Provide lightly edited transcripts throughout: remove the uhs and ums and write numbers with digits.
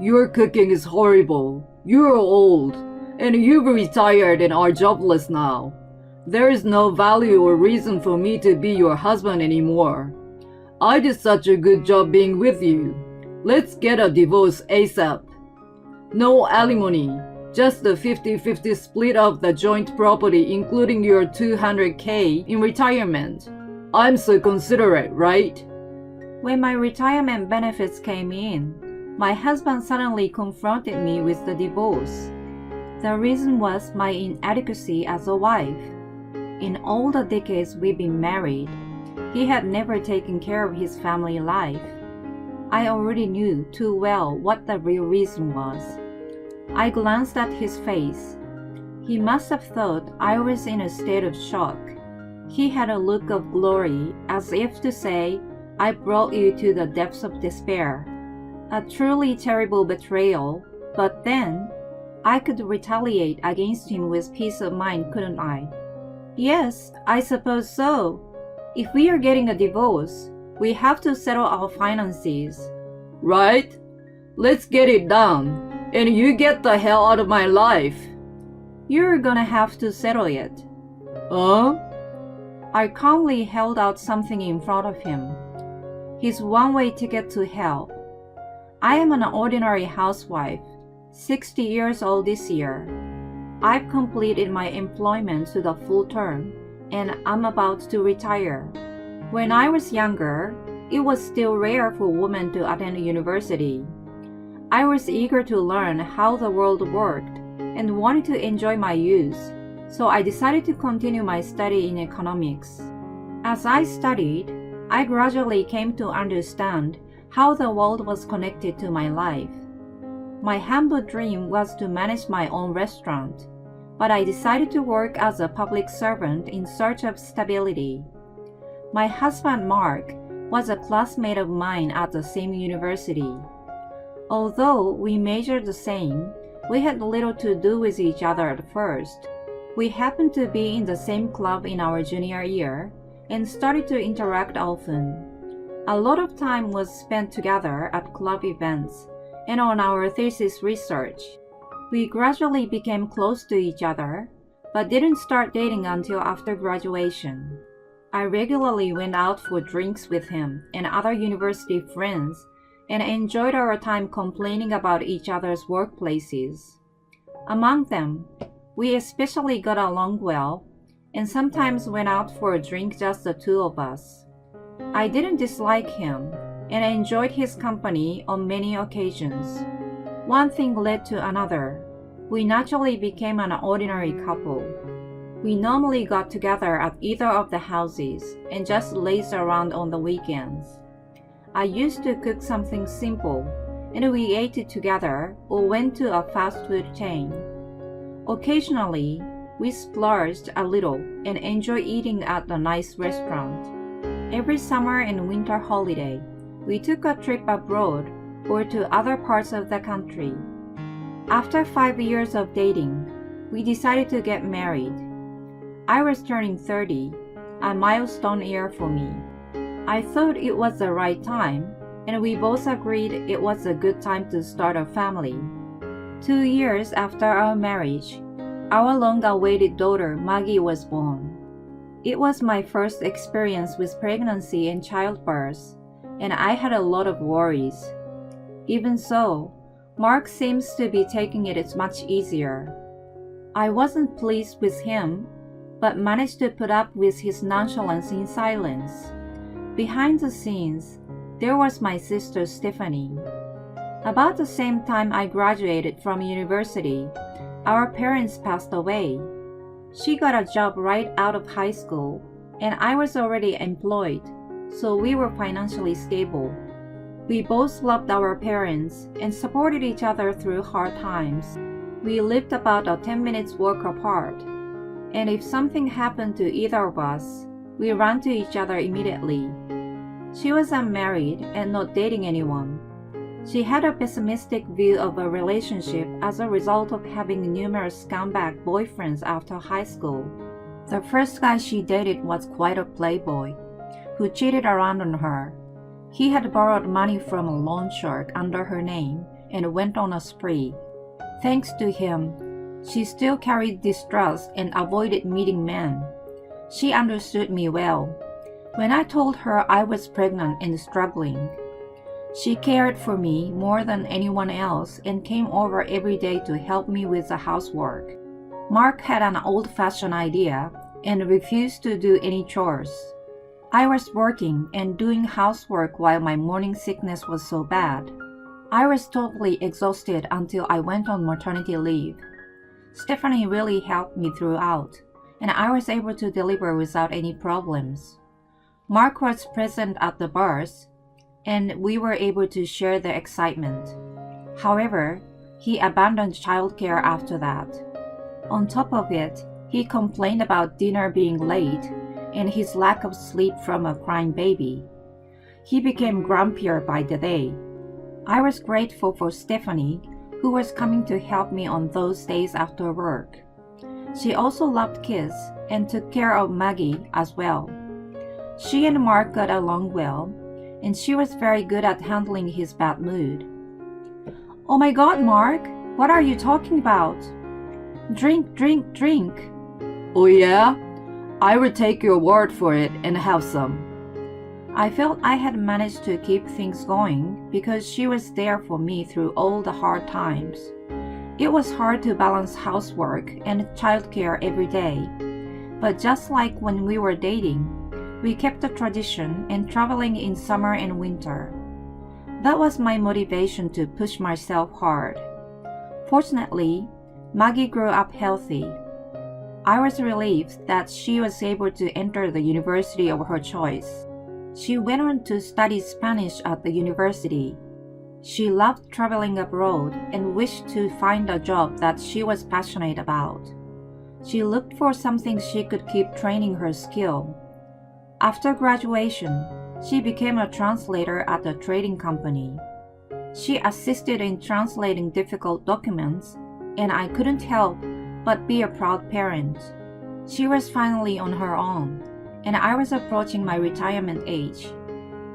Your cooking is horrible. You're old, and you've retired and are jobless now. There is no value or reason for me to be your husband anymore. I did such a good job being with you. Let's get a divorce ASAP. No alimony, just a 50-50 split of the joint property including your $200K in retirement. I'm so considerate, right? When my retirement benefits came in, my husband suddenly confronted me with the divorce. The reason was my inadequacy as a wife. In all the decades we've been married, he had never taken care of his family life. I already knew too well what the real reason was. I glanced at his face. He must have thought I was in a state of shock. He had a look of glory, as if to say, I brought you to the depths of despair. A truly terrible betrayal, but then I could retaliate against him with peace of mind, couldn't I? Yes, I suppose so. If we are getting a divorce, we have to settle our finances. Right? Let's get it done, and you get the hell out of my life. You're gonna have to settle it. Huh? I calmly held out something in front of him. His one-way ticket to hell. I am an ordinary housewife, 60 years old this year. I've completed my employment to the full term, and I'm about to retire. When I was younger, it was still rare for women to attend university. I was eager to learn how the world worked and wanted to enjoy my youth, so I decided to continue my study in economics. As I studied, I gradually came to understand how the world was connected to my life. My humble dream was to manage my own restaurant, but I decided to work as a public servant in search of stability. My husband Mark was a classmate of mine at the same university. Although we majored the same, we had little to do with each other at first. We happened to be in the same club in our junior year and started to interact often. A lot of time was spent together at club events and on our thesis research. We gradually became close to each other, but didn't start dating until after graduation. I regularly went out for drinks with him and other university friends and enjoyed our time complaining about each other's workplaces. Among them, we especially got along well and sometimes went out for a drink just the two of us. I didn't dislike him and enjoyed his company on many occasions. One thing led to another. We naturally became an ordinary couple. We normally got together at either of the houses and just lazed around on the weekends. I used to cook something simple, and we ate it together or went to a fast food chain. Occasionally, we splurged a little and enjoyed eating at a nice restaurant. Every summer and winter holiday, we took a trip abroad or to other parts of the country. After 5 years of dating, we decided to get married. I was turning 30, a milestone year for me. I thought it was the right time, and we both agreed it was a good time to start a family. 2 years after our marriage, our long-awaited daughter Maggie was born. It was my first experience with pregnancy and childbirth, and I had a lot of worries. Even so, Mark seems to be taking it much easier. I wasn't pleased with him, but managed to put up with his nonchalance in silence. Behind the scenes, there was my sister Stephanie. About the same time I graduated from university, our parents passed away. She got a job right out of high school, and I was already employed, so we were financially stable. We both loved our parents and supported each other through hard times. We lived about a 10 minutes walk apart, and if something happened to either of us, we ran to each other immediately. She was unmarried and not dating anyone. She had a pessimistic view of a relationship as a result of having numerous scumbag boyfriends after high school. The first guy she dated was quite a playboy, who cheated around on her. He had borrowed money from a loan shark under her name and went on a spree. Thanks to him, she still carried distrust and avoided meeting men. She understood me well. When I told her I was pregnant and struggling, she cared for me more than anyone else and came over every day to help me with the housework. Mark had an old-fashioned idea and refused to do any chores. I was working and doing housework while my morning sickness was so bad. I was totally exhausted until I went on maternity leave. Stephanie really helped me throughout, and I was able to deliver without any problems. Mark was present at the birth, and we were able to share the excitement. However, he abandoned childcare after that. On top of it, he complained about dinner being late and his lack of sleep from a crying baby. He became grumpier by the day. I was grateful for Stephanie, who was coming to help me on those days after work. She also loved kids and took care of Maggie as well. She and Mark got along well, and she was very good at handling his bad mood. "Oh my God, Mark, what are you talking about? Drink, drink, drink." Oh yeah? I will take your word for it and have some. I felt I had managed to keep things going because she was there for me through all the hard times. It was hard to balance housework and childcare every day, but just like when we were dating, we kept the tradition and traveling in summer and winter. That was my motivation to push myself hard. Fortunately, Maggie grew up healthy. I was relieved that she was able to enter the university of her choice. She went on to study Spanish at the university. She loved traveling abroad and wished to find a job that she was passionate about. She looked for something she could keep training her skill. After graduation, she became a translator at a trading company. She assisted in translating difficult documents, and I couldn't help but be a proud parent. She was finally on her own, and I was approaching my retirement age.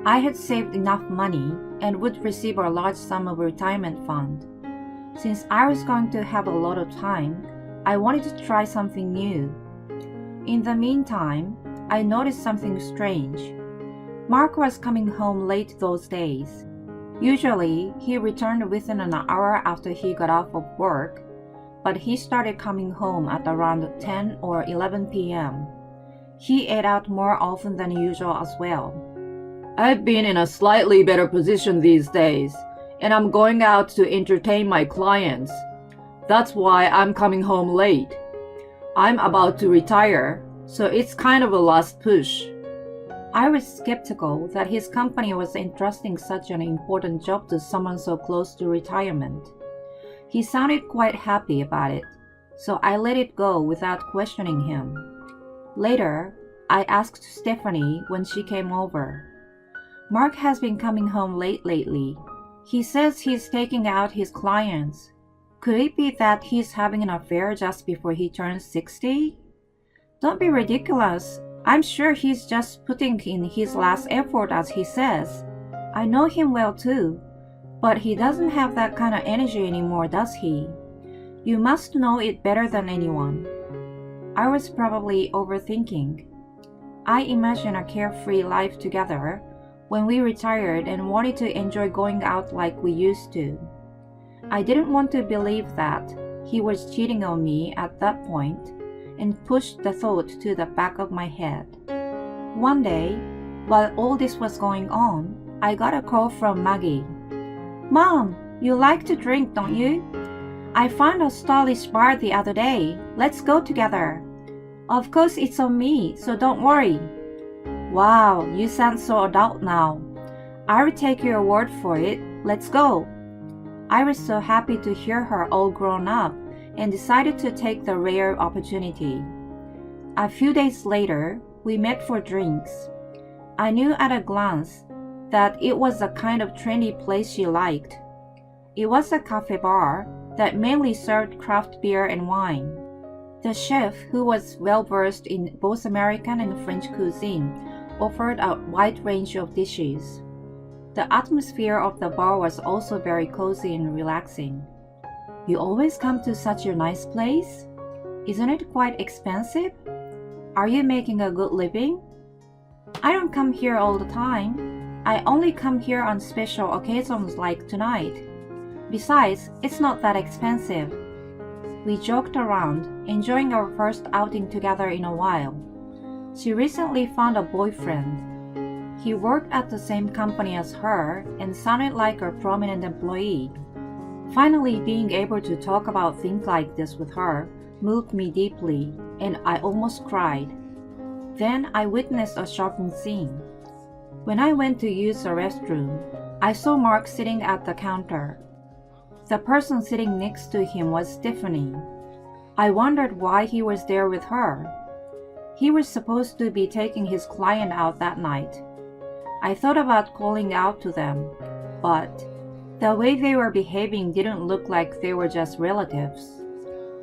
I had saved enough money and would receive a large sum of retirement fund. Since I was going to have a lot of time, I wanted to try something new. In the meantime, I noticed something strange. Mark was coming home late those days. Usually, he returned within an hour after he got off of work, but he started coming home at around 10 or 11 p.m. He ate out more often than usual as well. I've been in a slightly better position these days, and I'm going out to entertain my clients. That's why I'm coming home late. I'm about to retire, so it's kind of a last push. I was skeptical that his company was entrusting such an important job to someone so close to retirement. He sounded quite happy about it, so I let it go without questioning him. Later, I asked Stephanie when she came over. "Mark has been coming home late lately. He says he's taking out his clients. Could it be that he's having an affair just before he turns 60? Don't be ridiculous. I'm sure he's just putting in his last effort, as he says. I know him well too, but he doesn't have that kind of energy anymore, does he? You must know it better than anyone." I was probably overthinking. I imagined a carefree life together when we retired and wanted to enjoy going out like we used to. I didn't want to believe that he was cheating on me at that point and pushed the thought to the back of my head. One day, while all this was going on, I got a call from Maggie. "Mom, you like to drink, don't you? I found a stylish bar the other day. Let's go together." "Of course it's on me, so don't worry." "Wow, you sound so adult now. I'll take your word for it. Let's go." I was so happy to hear her all grown up and decided to take the rare opportunity. A few days later, we met for drinks. I knew at a glance that it was the kind of trendy place she liked. It was a cafe bar that mainly served craft beer and wine. The chef, who was well-versed in both American and French cuisine, offered a wide range of dishes. The atmosphere of the bar was also very cozy and relaxing. You always come to such a nice place? Isn't it quite expensive? Are you making a good living? I don't come here all the time. I only come here on special occasions like tonight. Besides, it's not that expensive. We joked around, enjoying our first outing together in a while. She recently found a boyfriend. He worked at the same company as her and sounded like a prominent employee. Finally, being able to talk about things like this with her moved me deeply, and I almost cried. Then I witnessed a shocking scene. When I went to use the restroom, I saw Mark sitting at the counter. The person sitting next to him was Stephanie. I wondered why he was there with her. He was supposed to be taking his client out that night. I thought about calling out to them, but the way they were behaving didn't look like they were just relatives.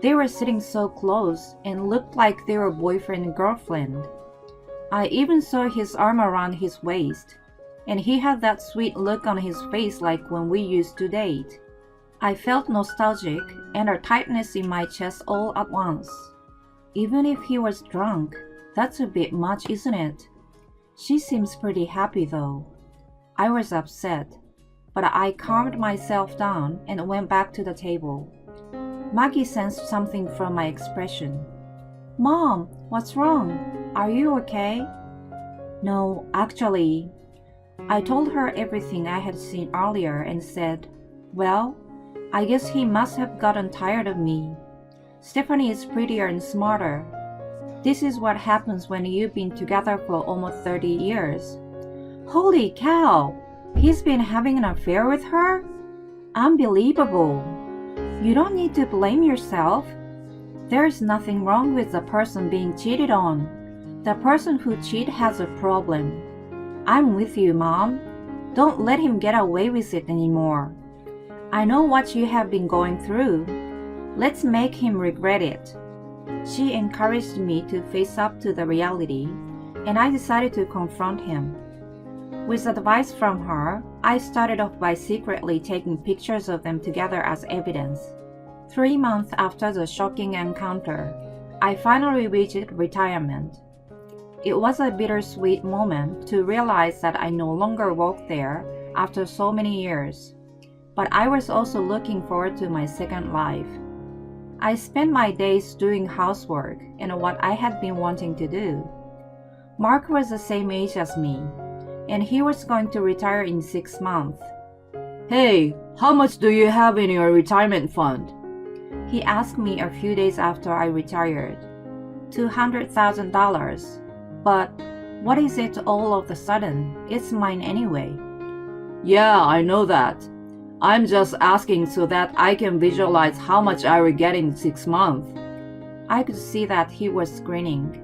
They were sitting so close and looked like they were boyfriend and girlfriend. I even saw his arm around his waist, and he had that sweet look on his face like when we used to date. I felt nostalgic and a tightness in my chest all at once. Even if he was drunk, that's a bit much, isn't it? She seems pretty happy though. I was upset, but I calmed myself down and went back to the table. Maggie sensed something from my expression. "Mom, what's wrong? Are you okay?" "No, actually." I told her everything I had seen earlier and said, "Well, I guess he must have gotten tired of me. Stephanie is prettier and smarter. This is what happens when you've been together for almost 30 years. Holy cow! He's been having an affair with her? Unbelievable. You don't need to blame yourself. There's nothing wrong with the person being cheated on. The person who cheats has a problem. I'm with you, Mom. Don't let him get away with it anymore. I know what you have been going through. Let's make him regret it." She encouraged me to face up to the reality, and I decided to confront him. With advice from her, I started off by secretly taking pictures of them together as evidence. 3 months after the shocking encounter, I finally reached retirement. It was a bittersweet moment to realize that I no longer worked there after so many years. But I was also looking forward to my second life. I spent my days doing housework and what I had been wanting to do. Mark was the same age as me, and he was going to retire in 6 months. "Hey, how much do you have in your retirement fund?" He asked me a few days after I retired. $200,000. But what is it all of a sudden? It's mine anyway. "Yeah, I know that. I'm just asking so that I can visualize how much I will get in 6 months. I could see that he was grinning,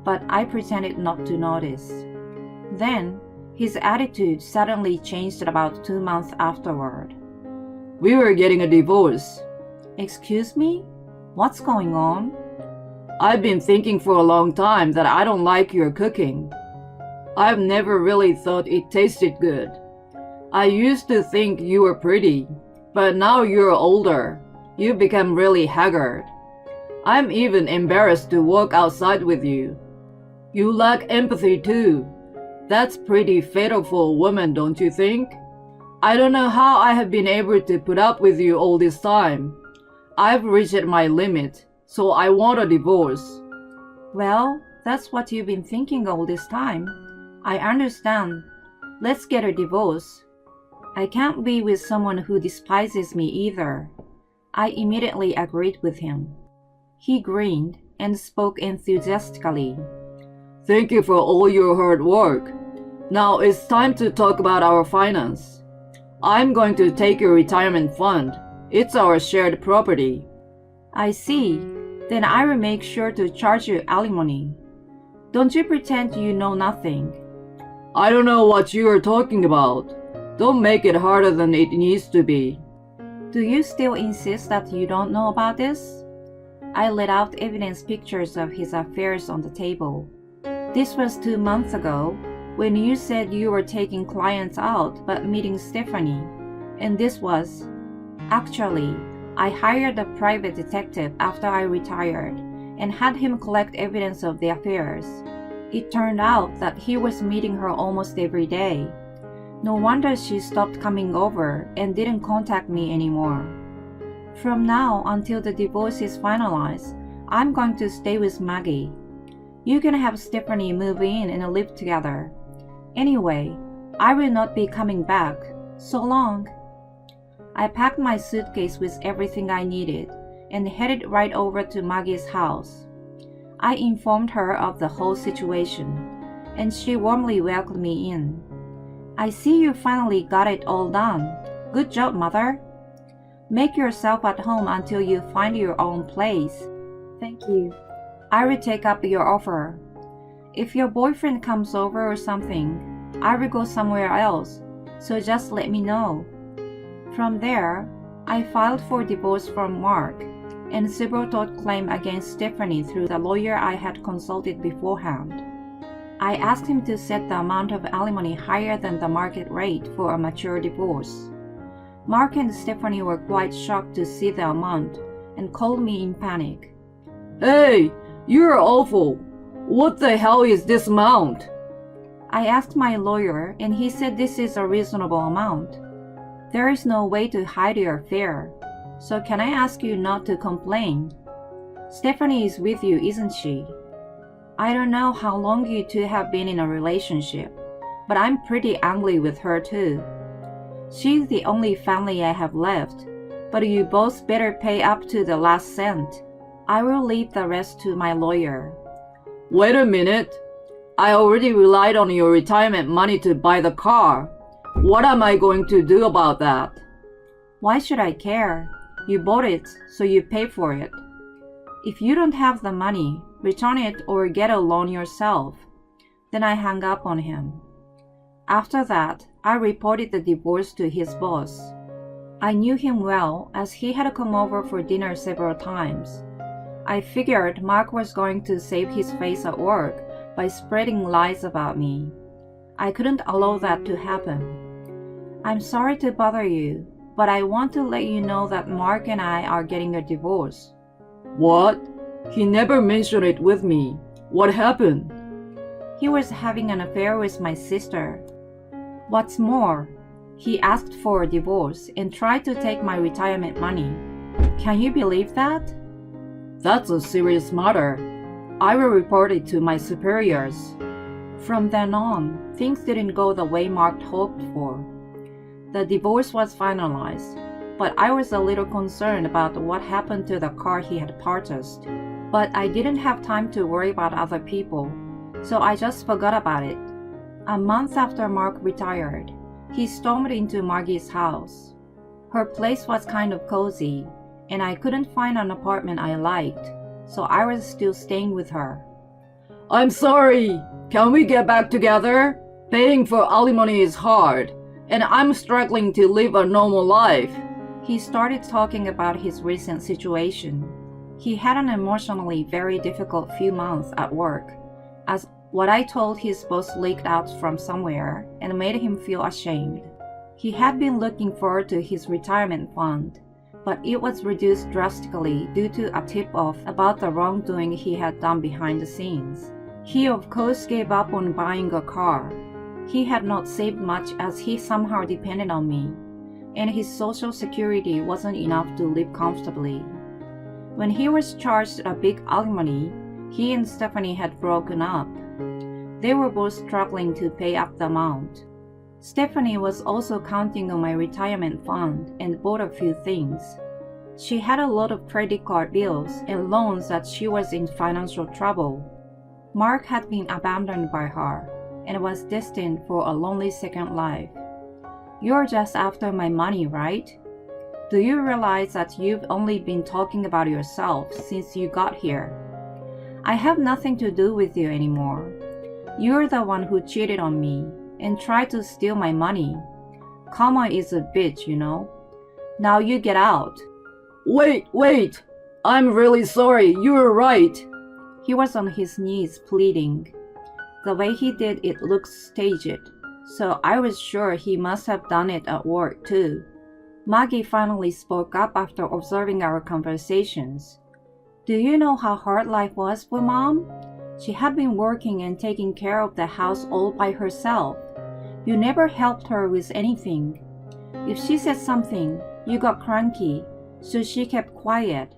but I pretended not to notice. Then, his attitude suddenly changed about 2 months afterward. "We were getting a divorce." "Excuse me? What's going on?" "I've been thinking for a long time that I don't like your cooking. I've never really thought it tasted good. I used to think you were pretty, but now you're older. You've become really haggard. I'm even embarrassed to walk outside with you. You lack empathy too. That's pretty fatal for a woman, don't you think? I don't know how I have been able to put up with you all this time. I've reached my limit, so I want a divorce." "Well, that's what you've been thinking all this time. I understand. Let's get a divorce." I can't be with someone who despises me either. I immediately agreed with him. He grinned and spoke enthusiastically. "Thank you for all your hard work. Now it's time to talk about our finance. I'm going to take your retirement fund. It's our shared property." "I see. Then I will make sure to charge you alimony. Don't you pretend you know nothing." "I don't know what you are talking about. Don't make it harder than it needs to be." "Do you still insist that you don't know about this?" I laid out evidence pictures of his affairs on the table. This was 2 months ago, when you said you were taking clients out but meeting Stephanie. And this was... Actually, I hired a private detective after I retired and had him collect evidence of the affairs. It turned out that he was meeting her almost every day. No wonder she stopped coming over and didn't contact me anymore. From now until the divorce is finalized, I'm going to stay with Maggie. You can have Stephanie move in and live together. Anyway, I will not be coming back. So long. I packed my suitcase with everything I needed and headed right over to Maggie's house. I informed her of the whole situation, and she warmly welcomed me in. I see you finally got it all done. Good job, Mother. Make yourself at home until you find your own place. Thank you. I will take up your offer. If your boyfriend comes over or something, I will go somewhere else, so just let me know. From there, I filed for divorce from Mark and civil tort claim against Stephanie through the lawyer I had consulted beforehand. I asked him to set the amount of alimony higher than the market rate for a mature divorce. Mark and Stephanie were quite shocked to see the amount and called me in panic. Hey, you're awful. What the hell is this amount? I asked my lawyer and he said this is a reasonable amount. There is no way to hide your affair, so can I ask you not to complain? Stephanie is with you, isn't she? I don't know how long you two have been in a relationship, but I'm pretty angry with her too. She's the only family I have left, but you both better pay up to the last cent. I will leave the rest to my lawyer. Wait a minute. I already relied on your retirement money to buy the car. What am I going to do about that? Why should I care? You bought it, so you pay for it. If you don't have the money, return it or get a loan yourself. Then I hung up on him. After that, I reported the divorce to his boss. I knew him well as he had come over for dinner several times. I figured Mark was going to save his face at work by spreading lies about me. I couldn't allow that to happen. I'm sorry to bother you, but I want to let you know that Mark and I are getting a divorce. What? He never mentioned it with me. What happened? He was having an affair with my sister. What's more, he asked for a divorce and tried to take my retirement money. Can you believe that? That's a serious matter. I will report it to my superiors. From then on, things didn't go the way Mark hoped for. The divorce was finalized, but I was a little concerned about what happened to the car he had purchased. But I didn't have time to worry about other people, so I just forgot about it. A month after Mark retired, he stormed into Margie's house. Her place was kind of cozy, and I couldn't find an apartment I liked, so I was still staying with her. I'm sorry. Can we get back together? Paying for alimony is hard, and I'm struggling to live a normal life. He started talking about his recent situation. He had an emotionally very difficult few months at work, as what I told his boss leaked out from somewhere and made him feel ashamed. He had been looking forward to his retirement fund, but it was reduced drastically due to a tip-off about the wrongdoing he had done behind the scenes. He of course gave up on buying a car. He had not saved much as he somehow depended on me, and his social security wasn't enough to live comfortably. When he was charged a big alimony, he and Stephanie had broken up. They were both struggling to pay up the amount. Stephanie was also counting on my retirement fund and bought a few things. She had a lot of credit card bills and loans that she was in financial trouble. Mark had been abandoned by her and was destined for a lonely second life. You're just after my money, right? Do you realize that you've only been talking about yourself since you got here? I have nothing to do with you anymore. You're the one who cheated on me and tried to steal my money. Karma is a bitch, you know. Now you get out. Wait. I'm really sorry. You're right. He was on his knees pleading. The way he did it looked staged, so I was sure he must have done it at work too. Maggie finally spoke up after observing our conversations. Do you know how hard life was for Mom? She had been working and taking care of the house all by herself. You never helped her with anything. If she said something, you got cranky, so she kept quiet.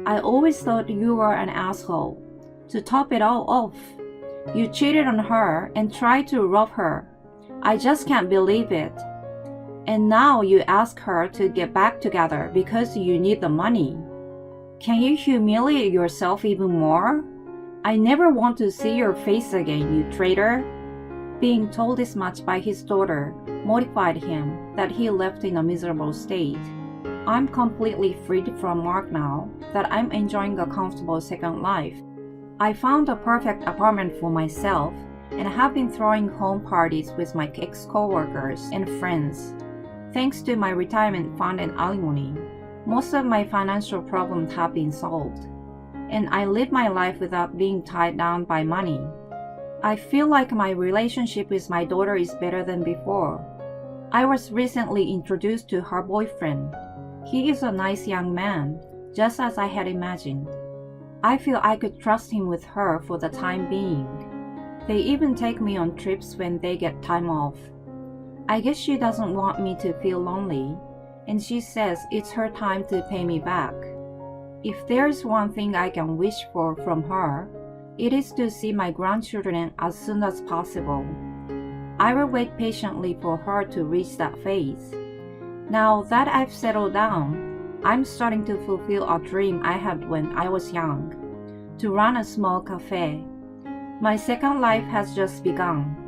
I always thought you were an asshole. To top it all off, you cheated on her and tried to rob her. I just can't believe it. And now you ask her to get back together because you need the money. Can you humiliate yourself even more? I never want to see your face again, you traitor. Being told this much by his daughter mortified him that he left in a miserable state. I'm completely freed from Mark now that I'm enjoying a comfortable second life. I found a perfect apartment for myself and have been throwing home parties with my ex-coworkers and friends. Thanks to my retirement fund and alimony, most of my financial problems have been solved, and I live my life without being tied down by money. I feel like my relationship with my daughter is better than before. I was recently introduced to her boyfriend. He is a nice young man, just as I had imagined. I feel I could trust him with her for the time being. They even take me on trips when they get time off. I guess she doesn't want me to feel lonely, and she says it's her time to pay me back. If there's one thing I can wish for from her, it is to see my grandchildren as soon as possible. I will wait patiently for her to reach that phase. Now that I've settled down, I'm starting to fulfill a dream I had when I was young, to run a small cafe. My second life has just begun.